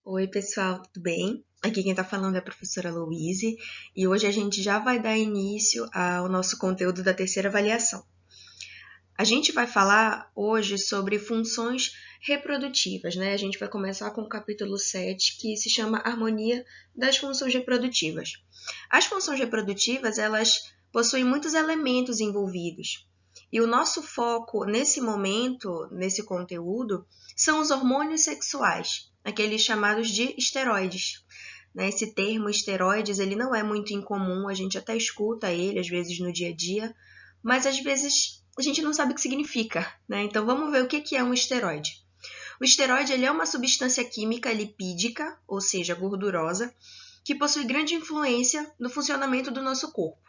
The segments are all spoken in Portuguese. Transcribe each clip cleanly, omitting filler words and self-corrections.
Oi, pessoal, tudo bem? Aqui quem está falando é a professora Louise e hoje a gente já vai dar início ao nosso conteúdo da terceira avaliação. A gente vai falar hoje sobre funções reprodutivas, né? A gente vai começar com o capítulo 7, que se chama Harmonia das Funções Reprodutivas. As funções reprodutivas, elas possuem muitos elementos envolvidos. E o nosso foco nesse momento, nesse conteúdo, são os hormônios sexuais, aqueles chamados de esteroides. Esse termo esteroides, ele não é muito incomum, a gente até escuta ele às vezes no dia a dia, mas às vezes a gente não sabe o que significa, né? Então vamos ver o que é um esteroide. O esteroide ele é uma substância química lipídica, ou seja, gordurosa, que possui grande influência no funcionamento do nosso corpo.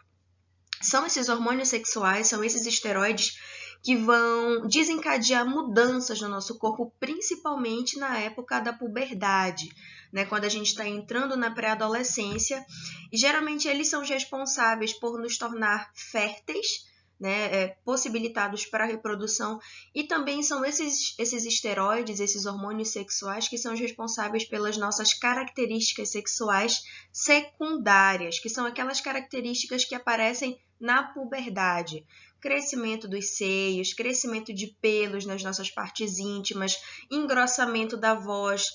São esses hormônios sexuais, são esses esteroides que vão desencadear mudanças no nosso corpo, principalmente na época da puberdade, né? Quando a gente está entrando na pré-adolescência, e geralmente eles são responsáveis por nos tornar férteis, né, possibilitados para a reprodução, e também são esses esteroides, esses hormônios sexuais, que são os responsáveis pelas nossas características sexuais secundárias, que são aquelas características que aparecem na puberdade. Crescimento dos seios, crescimento de pelos nas nossas partes íntimas, engrossamento da voz,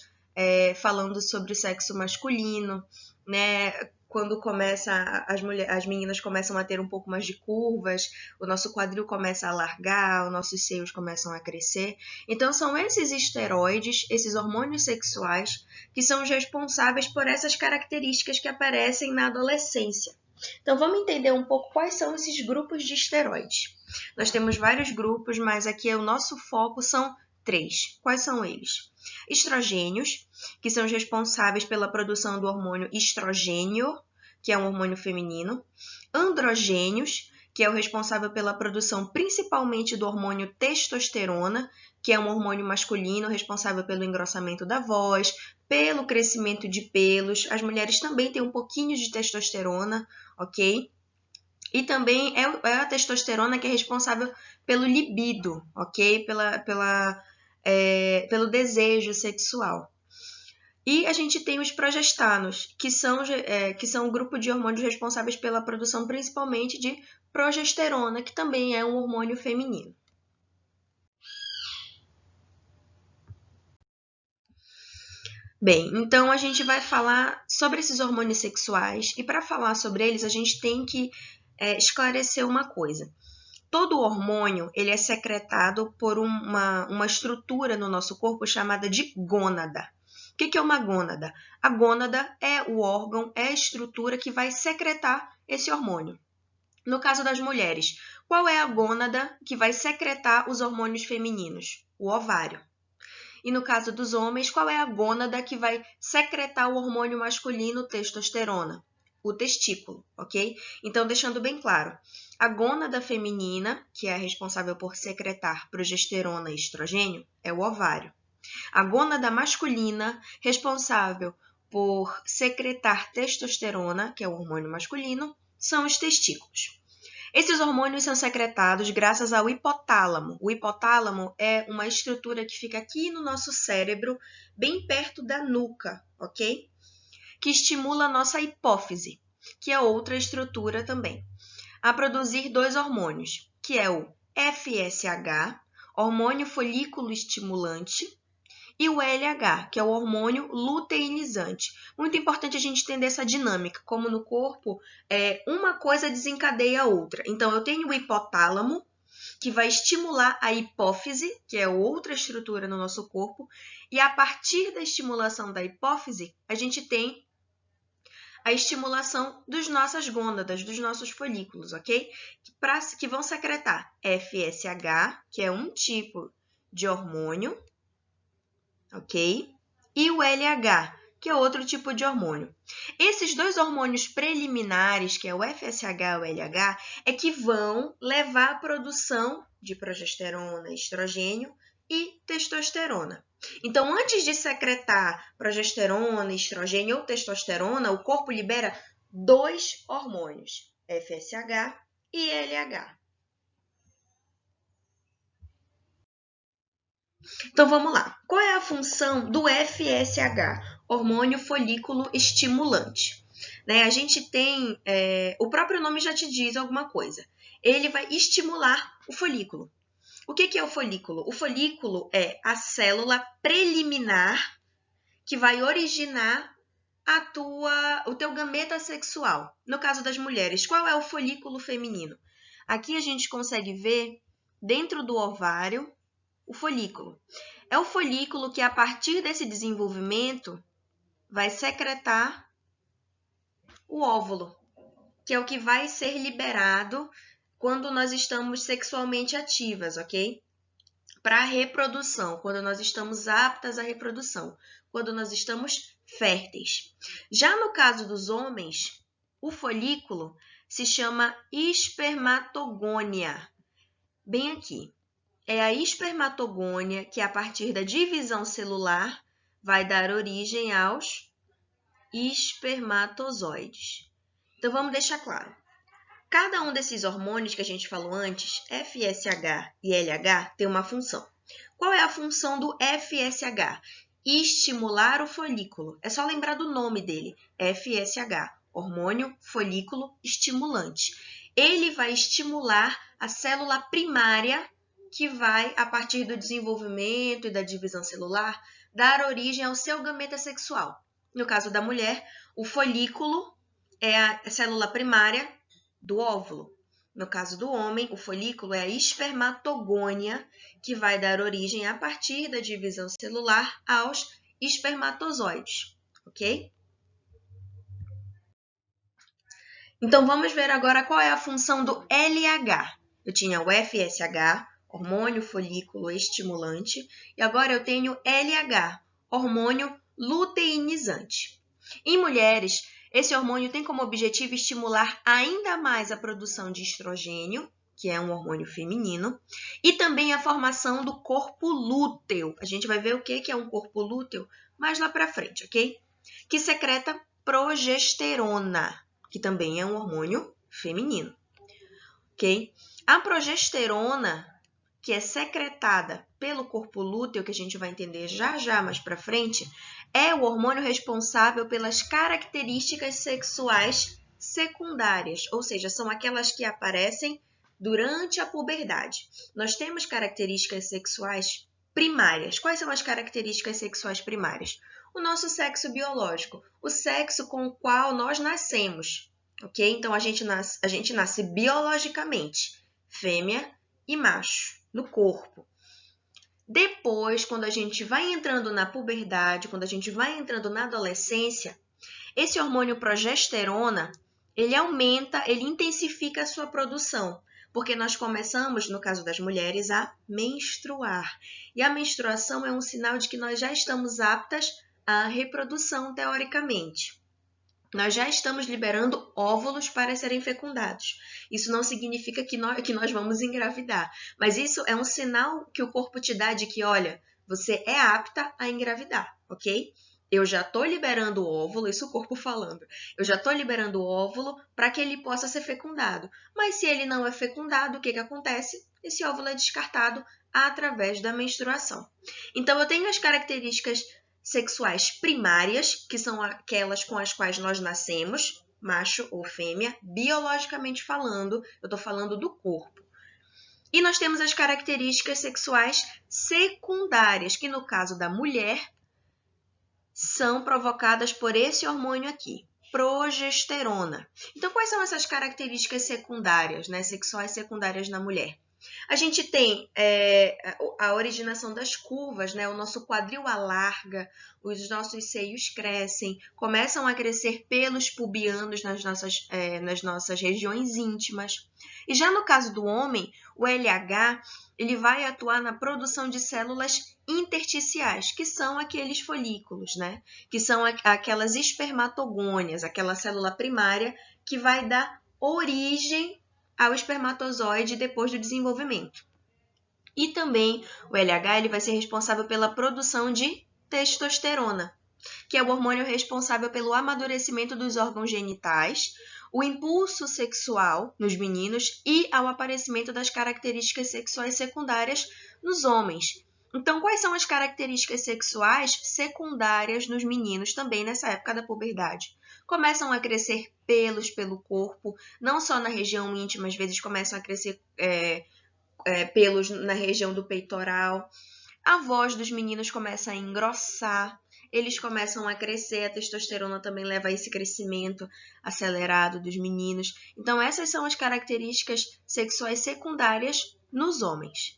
falando sobre o sexo masculino, né? Quando as meninas começam a ter um pouco mais de curvas, o nosso quadril começa a alargar, os nossos seios começam a crescer. Então, são esses esteroides, esses hormônios sexuais, que são os responsáveis por essas características que aparecem na adolescência. Então, vamos entender um pouco quais são esses grupos de esteroides. Nós temos vários grupos, mas aqui o nosso foco são 3. Quais são eles? Estrogênios, que são os responsáveis pela produção do hormônio estrogênio, que é um hormônio feminino. Androgênios, que é o responsável pela produção principalmente do hormônio testosterona, que é um hormônio masculino responsável pelo engrossamento da voz, pelo crescimento de pelos. As mulheres também têm um pouquinho de testosterona, ok? E também é a testosterona que é responsável pelo libido, ok? Pelo desejo sexual. E a gente tem os progestanos, que são um grupo de hormônios responsáveis pela produção principalmente de progesterona, que também é um hormônio feminino. Bem, então a gente vai falar sobre esses hormônios sexuais, e para falar sobre eles a gente tem que esclarecer uma coisa. Todo hormônio ele é secretado por uma estrutura no nosso corpo chamada de gônada. O que é uma gônada? A gônada é o órgão, é a estrutura que vai secretar esse hormônio. No caso das mulheres, qual é a gônada que vai secretar os hormônios femininos? O ovário. E no caso dos homens, qual é a gônada que vai secretar o hormônio masculino, testosterona? O testículo, ok? Então, deixando bem claro, a gônada feminina, que é a responsável por secretar progesterona e estrogênio, é o ovário. A gônada masculina, responsável por secretar testosterona, que é o hormônio masculino, são os testículos. Esses hormônios são secretados graças ao hipotálamo. O hipotálamo é uma estrutura que fica aqui no nosso cérebro, bem perto da nuca, ok? Que estimula a nossa hipófise, que é outra estrutura também, a produzir 2 hormônios, que é o FSH, hormônio folículo estimulante, e o LH, que é o hormônio luteinizante. Muito importante a gente entender essa dinâmica, como no corpo, uma coisa desencadeia a outra. Então, eu tenho o hipotálamo, que vai estimular a hipófise, que é outra estrutura no nosso corpo, e a partir da estimulação da hipófise, a gente tem a estimulação das nossas gônadas, dos nossos folículos, ok? Que vão secretar FSH, que é um tipo de hormônio, ok? E o LH, que é outro tipo de hormônio. Esses 2 hormônios preliminares, que é o FSH e o LH, é que vão levar à produção de progesterona, estrogênio e testosterona. Então, antes de secretar progesterona, estrogênio ou testosterona, o corpo libera 2 hormônios, FSH e LH. Então, vamos lá. Qual é a função do FSH? hormônio folículo estimulante. Né? A gente tem, o próprio nome já te diz alguma coisa. Ele vai estimular o folículo. O que é o folículo? O folículo é a célula preliminar que vai originar o teu gameta sexual. No caso das mulheres, qual é o folículo feminino? Aqui a gente consegue ver, dentro do ovário, o folículo. É o folículo que, a partir desse desenvolvimento, vai secretar o óvulo, que é o que vai ser liberado quando nós estamos sexualmente ativas, ok? Para a reprodução, quando nós estamos aptas à reprodução, quando nós estamos férteis. Já no caso dos homens, o folículo se chama espermatogônia. Bem aqui. É a espermatogônia que, a partir da divisão celular, vai dar origem aos espermatozoides. Então, vamos deixar claro. Cada um desses hormônios que a gente falou antes, FSH e LH, tem uma função. Qual é a função do FSH? Estimular o folículo. É só lembrar do nome dele, FSH, hormônio folículo estimulante. Ele vai estimular a célula primária que vai, a partir do desenvolvimento e da divisão celular, dar origem ao seu gameta sexual. No caso da mulher, o folículo é a célula primária do óvulo. No caso do homem, o folículo é a espermatogônia, que vai dar origem, a partir da divisão celular, aos espermatozoides, ok? Então, vamos ver agora qual é a função do LH. Eu tinha o FSH, hormônio folículo estimulante, e agora eu tenho LH, hormônio luteinizante. Em mulheres, esse hormônio tem como objetivo estimular ainda mais a produção de estrogênio, que é um hormônio feminino, e também a formação do corpo lúteo. A gente vai ver o que é um corpo lúteo mais lá para frente, ok? Que secreta progesterona, que também é um hormônio feminino, ok? A progesterona, que é secretada pelo corpo lúteo, que a gente vai entender já mais para frente, é o hormônio responsável pelas características sexuais secundárias, ou seja, são aquelas que aparecem durante a puberdade. Nós temos características sexuais primárias. Quais são as características sexuais primárias? O nosso sexo biológico, o sexo com o qual nós nascemos, ok? Então, a gente nasce biologicamente, fêmea e macho, no corpo. Depois, quando a gente vai entrando na puberdade, quando a gente vai entrando na adolescência, esse hormônio progesterona, ele aumenta, ele intensifica a sua produção, porque nós começamos, no caso das mulheres, a menstruar. E a menstruação é um sinal de que nós já estamos aptas à reprodução, teoricamente. Nós já estamos liberando óvulos para serem fecundados. Isso não significa que nós vamos engravidar, mas isso é um sinal que o corpo te dá de que, olha, você é apta a engravidar, ok? Eu já estou liberando o óvulo, isso o corpo falando. Eu já estou liberando o óvulo para que ele possa ser fecundado. Mas se ele não é fecundado, o que acontece? Esse óvulo é descartado através da menstruação. Então, eu tenho as características sexuais primárias, que são aquelas com as quais nós nascemos, macho ou fêmea, biologicamente falando, eu estou falando do corpo. E nós temos as características sexuais secundárias, que no caso da mulher, são provocadas por esse hormônio aqui, progesterona. Então, quais são essas características secundárias, né, sexuais secundárias na mulher? A gente tem a originação das curvas, né? O nosso quadril alarga, os nossos seios crescem, começam a crescer pelos pubianos nas nossas regiões íntimas. E já no caso do homem, o LH ele vai atuar na produção de células intersticiais, que são aqueles folículos, né? Que são aquelas espermatogônias, aquela célula primária que vai dar origem ao espermatozoide depois do desenvolvimento. E também o LH ele vai ser responsável pela produção de testosterona, que é o hormônio responsável pelo amadurecimento dos órgãos genitais, o impulso sexual nos meninos e ao aparecimento das características sexuais secundárias nos homens. Então, quais são as características sexuais secundárias nos meninos também nessa época da puberdade? Começam a crescer pelos pelo corpo, não só na região íntima, às vezes começam a crescer pelos na região do peitoral. A voz dos meninos começa a engrossar, eles começam a crescer, a testosterona também leva a esse crescimento acelerado dos meninos. Então, essas são as características sexuais secundárias nos homens.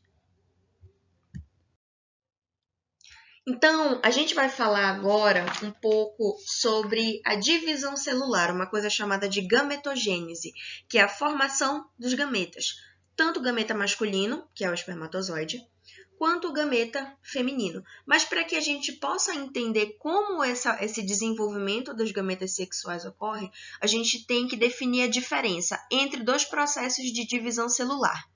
Então, a gente vai falar agora um pouco sobre a divisão celular, uma coisa chamada de gametogênese, que é a formação dos gametas, tanto o gameta masculino, que é o espermatozoide, quanto o gameta feminino. Mas para que a gente possa entender como esse desenvolvimento dos gametas sexuais ocorre, a gente tem que definir a diferença entre dois processos de divisão celular.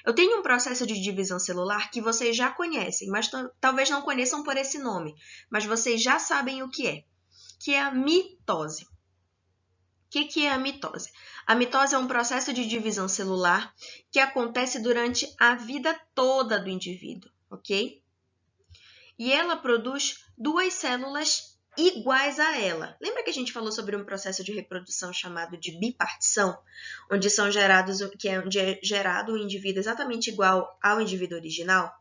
Eu tenho um processo de divisão celular que vocês já conhecem, mas talvez não conheçam por esse nome, mas vocês já sabem o que é a mitose. O que é a mitose? A mitose é um processo de divisão celular que acontece durante a vida toda do indivíduo, ok? E ela produz duas células iguais a ela. Lembra que a gente falou sobre um processo de reprodução chamado de bipartição, onde é gerado um indivíduo exatamente igual ao indivíduo original?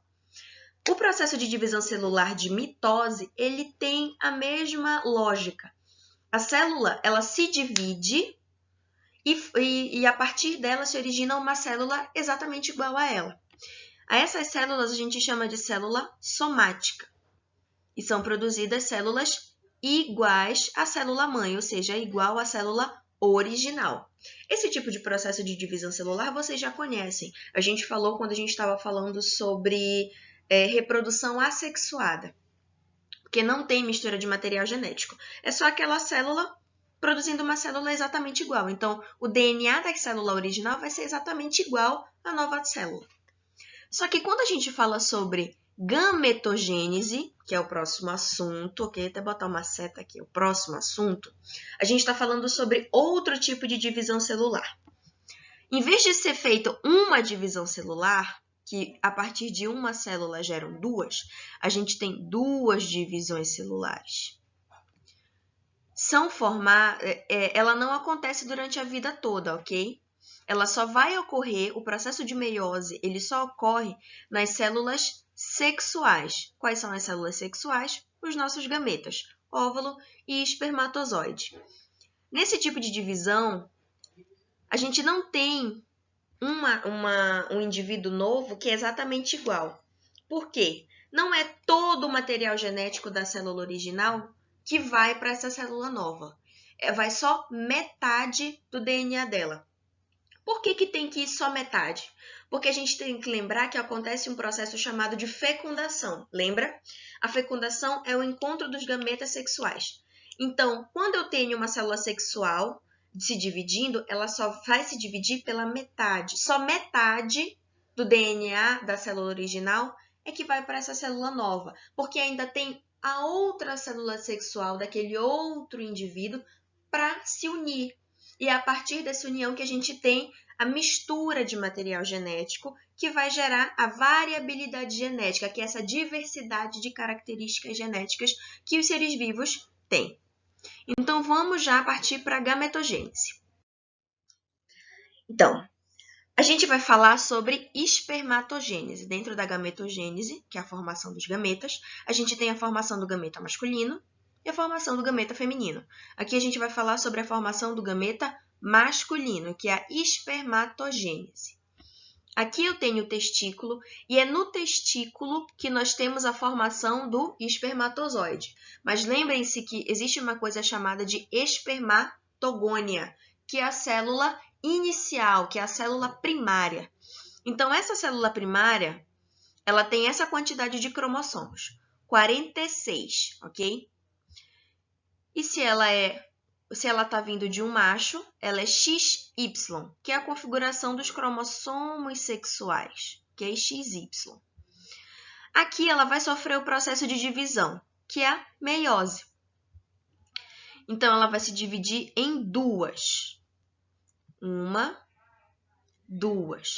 O processo de divisão celular de mitose, ele tem a mesma lógica. A célula, ela se divide e a partir dela se origina uma célula exatamente igual a ela. A essas células a gente chama de célula somática. E são produzidas células iguais à célula-mãe, ou seja, igual à célula original. Esse tipo de processo de divisão celular vocês já conhecem. A gente falou quando a gente estava falando sobre reprodução assexuada, porque não tem mistura de material genético. É só aquela célula produzindo uma célula exatamente igual. Então, o DNA da célula original vai ser exatamente igual à nova célula. Só que quando a gente fala sobre gametogênese, que é o próximo assunto, ok? Até botar uma seta aqui, o próximo assunto, a gente está falando sobre outro tipo de divisão celular. Em vez de ser feita uma divisão celular, que a partir de uma célula geram duas, a gente tem duas divisões celulares. Ela não acontece durante a vida toda, ok? Ela só vai ocorrer, o processo de meiose, ele só ocorre nas células sexuais. Quais são as células sexuais? Os nossos gametas, óvulo e espermatozoide. Nesse tipo de divisão, a gente não tem um indivíduo novo que é exatamente igual. Por quê? Não é todo o material genético da célula original que vai para essa célula nova. Vai só metade do DNA dela. Por que tem que ir só metade? Porque a gente tem que lembrar que acontece um processo chamado de fecundação. Lembra? A fecundação é o encontro dos gametas sexuais. Então, quando eu tenho uma célula sexual se dividindo, ela só vai se dividir pela metade. Só metade do DNA da célula original é que vai para essa célula nova, porque ainda tem a outra célula sexual daquele outro indivíduo para se unir. E é a partir dessa união que a gente tem a mistura de material genético que vai gerar a variabilidade genética, que é essa diversidade de características genéticas que os seres vivos têm. Então, vamos já partir para a gametogênese. Então, a gente vai falar sobre espermatogênese. Dentro da gametogênese, que é a formação dos gametas, a gente tem a formação do gameta masculino e a formação do gameta feminino. Aqui a gente vai falar sobre a formação do gameta masculino, que é a espermatogênese. Aqui eu tenho o testículo e é no testículo que nós temos a formação do espermatozoide. Mas lembrem-se que existe uma coisa chamada de espermatogônia, que é a célula inicial, que é a célula primária. Então, essa célula primária, ela tem essa quantidade de cromossomos, 46, ok? E se ela está vindo de um macho, ela é XY, que é a configuração dos cromossomos sexuais, que é XY. Aqui ela vai sofrer o processo de divisão, que é a meiose. Então, ela vai se dividir em duas. Uma, duas.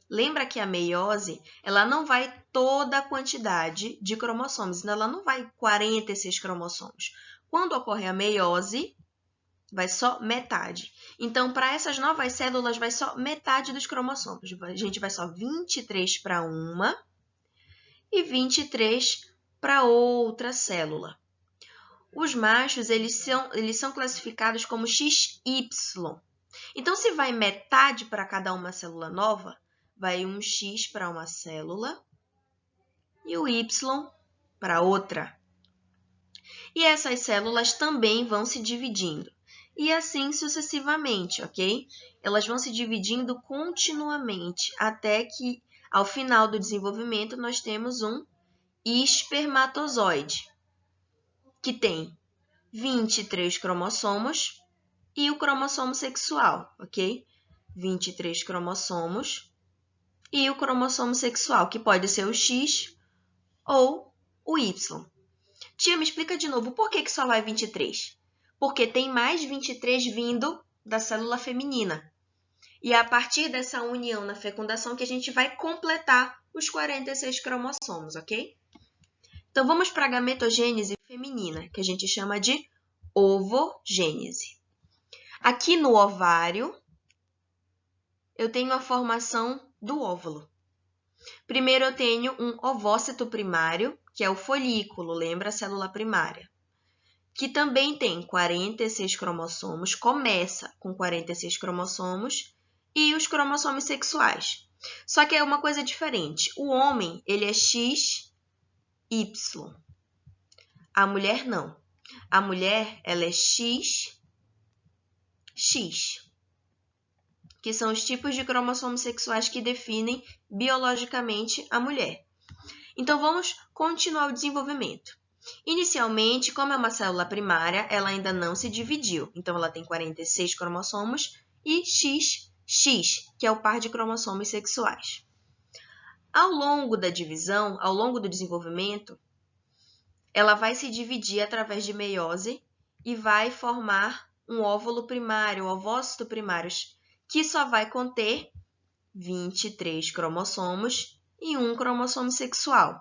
Lembra que a meiose, ela não vai toda a quantidade de cromossomos, então ela não vai 46 cromossomos. Quando ocorre a meiose, vai só metade. Então, para essas novas células, vai só metade dos cromossomos. A gente vai só 23 para uma e 23 para outra célula. Os machos, eles são classificados como XY. Então, se vai metade para cada uma célula nova, vai um X para uma célula e o Y para outra. E essas células também vão se dividindo. E assim sucessivamente, ok? Elas vão se dividindo continuamente, até que, ao final do desenvolvimento, nós temos um espermatozoide, que tem 23 cromossomos e o cromossomo sexual, ok? 23 cromossomos e o cromossomo sexual, que pode ser o X ou o Y. Tia, me explica de novo, por que só vai 23? Porque tem mais 23 vindo da célula feminina. E é a partir dessa união na fecundação que a gente vai completar os 46 cromossomos, ok? Então, vamos para a gametogênese feminina, que a gente chama de ovogênese. Aqui no ovário, eu tenho a formação do óvulo. Primeiro, eu tenho um ovócito primário, que é o folículo, lembra a célula primária, que também tem 46 cromossomos, começa com 46 cromossomos, e os cromossomos sexuais. Só que é uma coisa diferente. O homem, ele é XY. A mulher, não. A mulher, ela é XX, que são os tipos de cromossomos sexuais que definem biologicamente a mulher. Então, vamos continuar o desenvolvimento. Inicialmente, como é uma célula primária, ela ainda não se dividiu. Então, ela tem 46 cromossomos e XX, que é o par de cromossomos sexuais. Ao longo da divisão, ao longo do desenvolvimento, ela vai se dividir através de meiose e vai formar um óvulo primário, um ovócito primário, que só vai conter 23 cromossomos e um cromossomo sexual.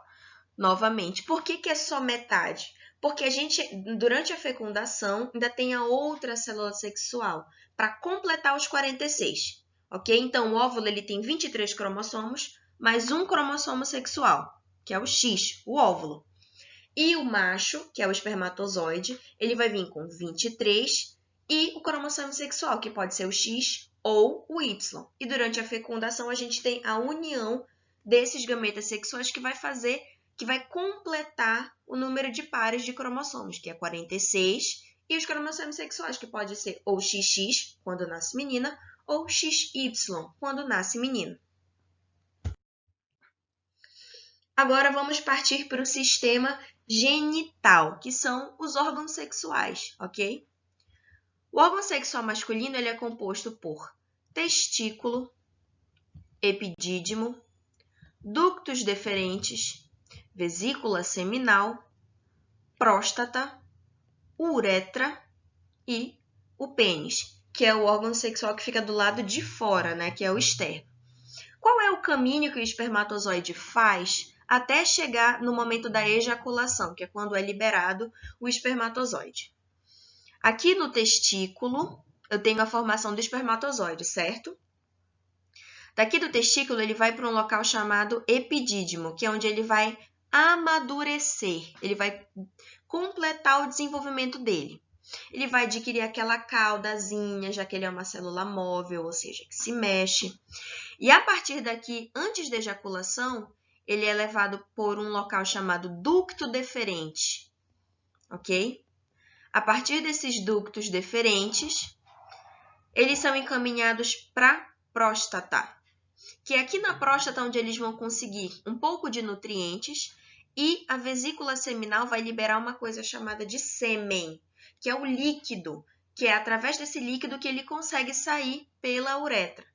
Novamente, por que é só metade? Porque a gente, durante a fecundação, ainda tem a outra célula sexual para completar os 46, ok? Então, o óvulo ele tem 23 cromossomos, mais um cromossomo sexual, que é o X, o óvulo. E o macho, que é o espermatozoide, ele vai vir com 23 e o cromossomo sexual, que pode ser o X ou o Y. E durante a fecundação, a gente tem a união desses gametas sexuais que vai completar o número de pares de cromossomos, que é 46, e os cromossomos sexuais, que pode ser ou XX, quando nasce menina, ou XY, quando nasce menino. Agora vamos partir para o sistema genital, que são os órgãos sexuais, ok? O órgão sexual masculino ele é composto por testículo, epidídimo, ductos deferentes, vesícula seminal, próstata, uretra e o pênis, que é o órgão sexual que fica do lado de fora, né, que é o externo. Qual é o caminho que o espermatozoide faz até chegar no momento da ejaculação, que é quando é liberado o espermatozoide? Aqui no testículo, eu tenho a formação do espermatozoide, certo? Daqui do testículo, ele vai para um local chamado epidídimo, que é onde ele vai amadurecer, ele vai completar o desenvolvimento dele. Ele vai adquirir aquela caudazinha, já que ele é uma célula móvel, ou seja, que se mexe. E a partir daqui, antes da ejaculação, ele é levado por um local chamado ducto deferente, ok? A partir desses ductos deferentes, eles são encaminhados para a próstata, que é aqui na próstata onde eles vão conseguir um pouco de nutrientes e a vesícula seminal vai liberar uma coisa chamada de sêmen, que é o líquido, que é através desse líquido que ele consegue sair pela uretra.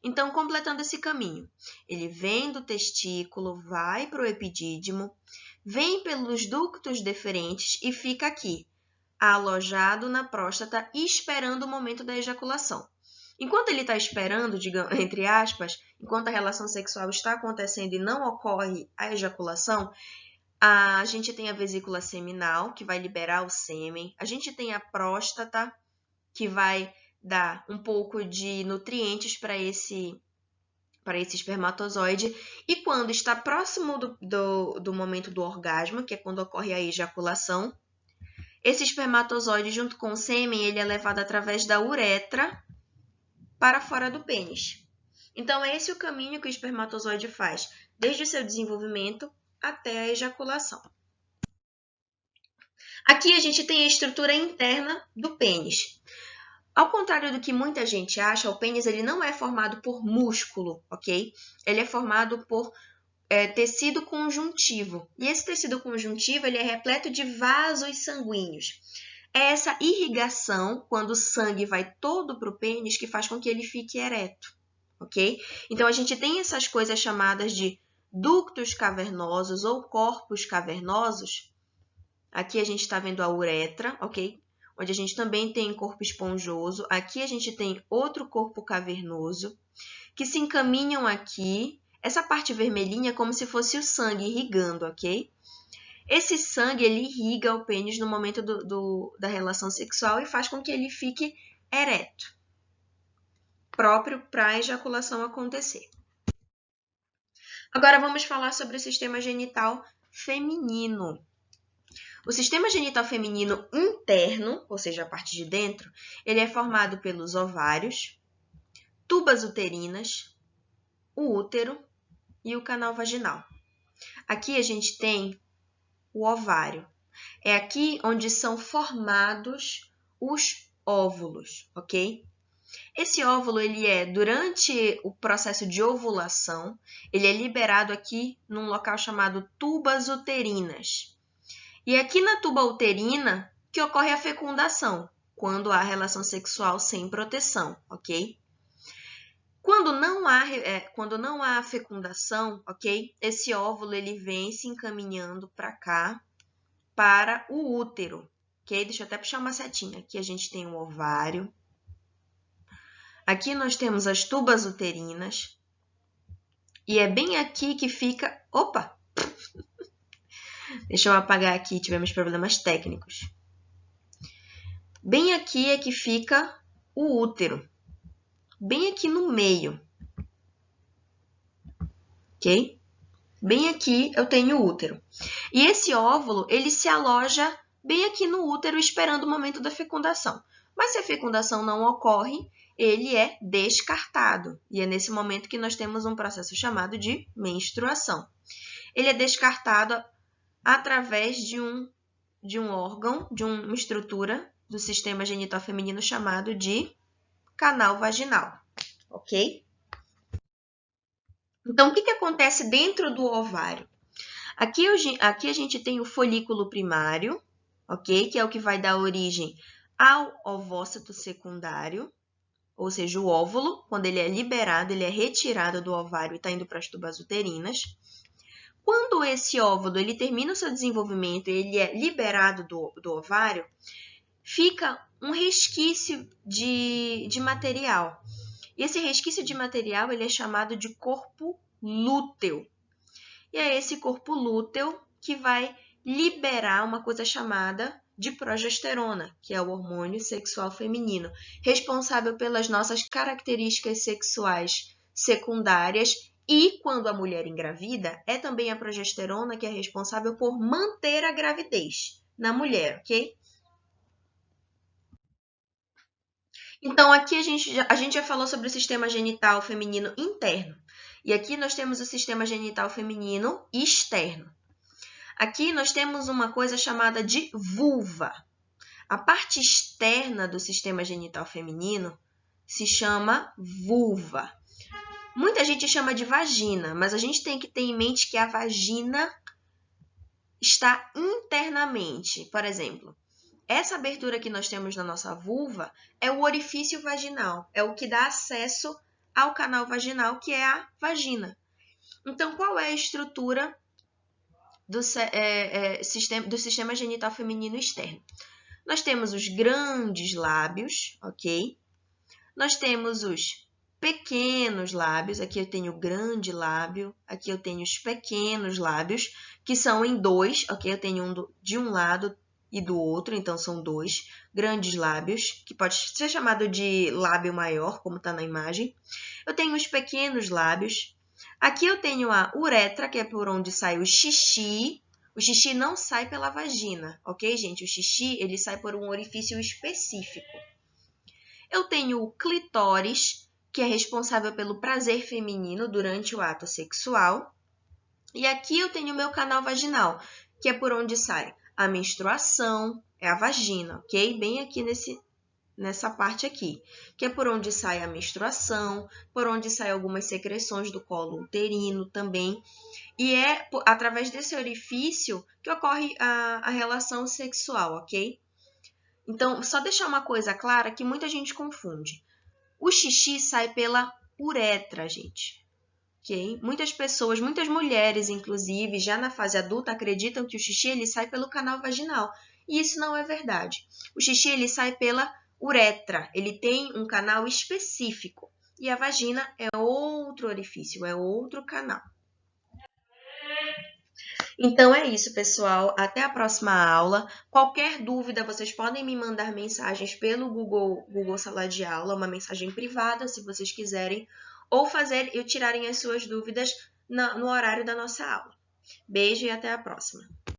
Então, completando esse caminho, ele vem do testículo, vai para o epidídimo, vem pelos ductos deferentes e fica aqui, alojado na próstata, esperando o momento da ejaculação. Enquanto ele está esperando, digamos, entre aspas, enquanto a relação sexual está acontecendo e não ocorre a ejaculação, a gente tem a vesícula seminal, que vai liberar o sêmen. A gente tem a próstata, que vai dar um pouco de nutrientes para esse espermatozoide. E quando está próximo do momento do orgasmo, que é quando ocorre a ejaculação, esse espermatozoide, junto com o sêmen, ele é levado através da uretra para fora do pênis. Então, é esse o caminho que o espermatozoide faz, desde o seu desenvolvimento até a ejaculação. Aqui a gente tem a estrutura interna do pênis. Ao contrário do que muita gente acha, o pênis ele não é formado por músculo, ok? Ele é formado por tecido conjuntivo. E esse tecido conjuntivo ele é repleto de vasos sanguíneos. É essa irrigação, quando o sangue vai todo para o pênis, que faz com que ele fique ereto, ok? Então, a gente tem essas coisas chamadas de ductos cavernosos ou corpos cavernosos. Aqui a gente está vendo a uretra, ok? Onde a gente também tem corpo esponjoso. Aqui a gente tem outro corpo cavernoso, que se encaminham aqui. Essa parte vermelhinha é como se fosse o sangue irrigando, ok? Esse sangue, ele irriga o pênis no momento da relação sexual e faz com que ele fique ereto, próprio para a ejaculação acontecer. Agora vamos falar sobre o sistema genital feminino. O sistema genital feminino interno, ou seja, a parte de dentro, ele é formado pelos ovários, tubas uterinas, o útero e o canal vaginal. Aqui a gente tem o ovário. É aqui onde são formados os óvulos, ok? Esse óvulo, ele durante o processo de ovulação, ele é liberado aqui num local chamado tubas uterinas. E aqui na tuba uterina que ocorre a fecundação, quando há relação sexual sem proteção, ok? Quando não há fecundação, ok? Esse óvulo ele vem se encaminhando para cá, para o útero, ok? Deixa eu até puxar uma setinha. Aqui a gente tem o ovário. Aqui nós temos as tubas uterinas. E é bem aqui que fica... Opa! Deixa eu apagar aqui, tivemos problemas técnicos. Bem aqui é que fica o útero. Bem aqui no meio. Ok? Bem aqui eu tenho o útero. E esse óvulo, ele se aloja bem aqui no útero, esperando o momento da fecundação. Mas se a fecundação não ocorre, ele é descartado. E é nesse momento que nós temos um processo chamado de menstruação. Ele é descartado através de um órgão, de uma estrutura do sistema genital feminino chamado de canal vaginal. Ok? Então, o que acontece dentro do ovário? Aqui a gente tem o folículo primário, ok? Que é o que vai dar origem ao ovócito secundário, ou seja, o óvulo, quando ele é liberado, ele é retirado do ovário e está indo para as tubas uterinas. Quando esse óvulo ele termina o seu desenvolvimento e ele é liberado do ovário, fica um resquício de material. E esse resquício de material ele é chamado de corpo lúteo. E é esse corpo lúteo que vai liberar uma coisa chamada de progesterona, que é o hormônio sexual feminino, responsável pelas nossas características sexuais secundárias. E quando a mulher engravida, é também a progesterona que é responsável por manter a gravidez na mulher, ok? Então, aqui a gente já falou sobre o sistema genital feminino interno. E aqui nós temos o sistema genital feminino externo. Aqui nós temos uma coisa chamada de vulva. A parte externa do sistema genital feminino se chama vulva. Muita gente chama de vagina, mas a gente tem que ter em mente que a vagina está internamente. Por exemplo, essa abertura que nós temos na nossa vulva é o orifício vaginal, é o que dá acesso ao canal vaginal, que é a vagina. Então, qual é a estrutura do sistema genital feminino externo? Nós temos os grandes lábios, ok? Nós temos os pequenos lábios, aqui eu tenho o grande lábio, aqui eu tenho os pequenos lábios, que são em dois, ok? Eu tenho um de um lado e do outro, então são dois grandes lábios, que pode ser chamado de lábio maior, como está na imagem. Eu tenho os pequenos lábios. Aqui eu tenho a uretra, que é por onde sai o xixi. O xixi não sai pela vagina, ok, gente? O xixi, ele sai por um orifício específico. Eu tenho o clitóris, que é responsável pelo prazer feminino durante o ato sexual. E aqui eu tenho o meu canal vaginal, que é por onde sai a menstruação, é a vagina, ok? Bem aqui nessa parte aqui, que é por onde sai a menstruação, por onde sai algumas secreções do colo uterino também. E é através desse orifício que ocorre a relação sexual, ok? Então, só deixar uma coisa clara que muita gente confunde. O xixi sai pela uretra, gente. Okay? Muitas pessoas, muitas mulheres, inclusive, já na fase adulta, acreditam que o xixi ele sai pelo canal vaginal. E isso não é verdade. O xixi ele sai pela uretra. Ele tem um canal específico. E a vagina é outro orifício, é outro canal. Então é isso, pessoal. Até a próxima aula. Qualquer dúvida, vocês podem me mandar mensagens pelo Google Sala de Aula, uma mensagem privada, se vocês quiserem, ou tirarem as suas dúvidas no horário da nossa aula. Beijo e até a próxima.